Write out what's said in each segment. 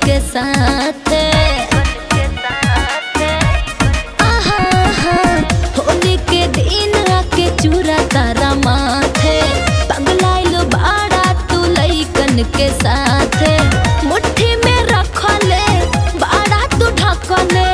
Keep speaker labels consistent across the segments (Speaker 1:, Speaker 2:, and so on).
Speaker 1: के साथ होली के दिन आके चूरा तारा माथे पगलाइल बाड़ा तू लइकन के साथ मुट्ठी में रखले बाड़ा तू ढकले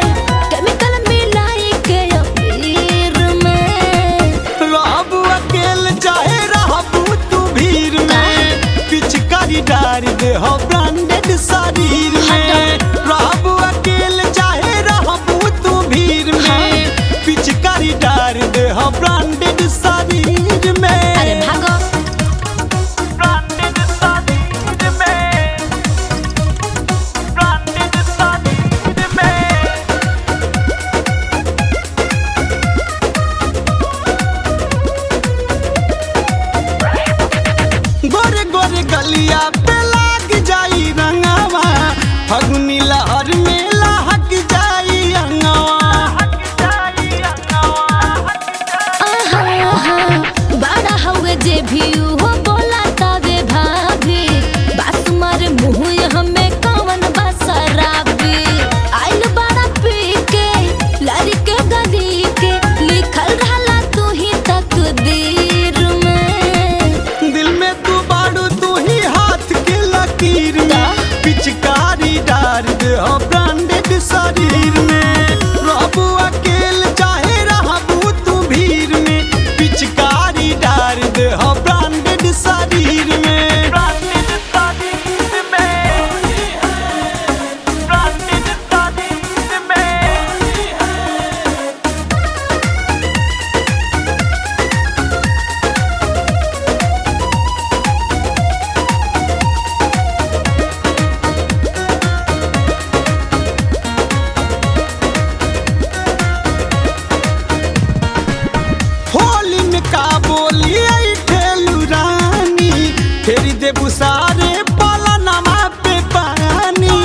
Speaker 1: केमिकल मिलाई के अबीर में
Speaker 2: रहबू अकेल चाहे रहबू तू भीड़ में पिचकारी डार दे हो ब्रांडेड शरीर में रहबू अकेल चाहे रहबू तू भीड़ में पिचकारी डार दे हो ब्रांडेड शरीर में।
Speaker 1: अरे भागो
Speaker 2: ब्रांडेड शरीर में ब्रांडेड शरीर में गोरे गोरे गलिया पे लाग जाई रंगावा फगुनी लहर में लहक जाई
Speaker 1: बड़ा हवे जे भी हो बोला तावे भाभी बात मारे मुँह हमें कवन बसराबी आइल बड़ा पी के लड़ी के गली के लिखल रहला तू ही तकदीर में
Speaker 2: दिल में तू बाड़ू तू ही हाथ के लकीर में पिचकारी डार दे हो ब्रांडेड शरीर में रहबू अकेल चाहे रहबू तू भीड़ में पिचकारी डार दे हो ब्रांडेड शरीर में ब्रांडेड शरीर में ब्रांडेड शरीर में होली में का बोली आई ठेलू रानी फेरी देबू सारे पलनमा पे पानी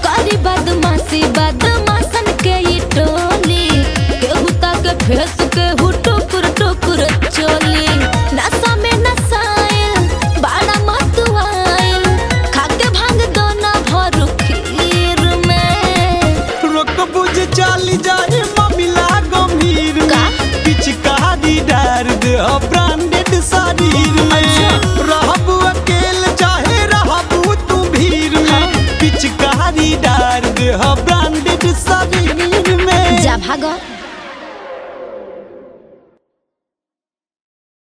Speaker 1: करी बदमाशन के ई टोली केहू तक फेस केहू टुकुर टुकुर चोली नशा में नसाइल बड़ा मतुआइल खाके भांग दो ना भरू खीर में
Speaker 2: रोक बुझ चली जाए ममिला गंभीर में पिचकारी डार दे हो ब्रांडेड शरीर में रहबू अकेल चाहे रहबू तू भीड़ में पिचकारी डार दे हो ब्रांडेड शरीर में।
Speaker 1: जा भागो।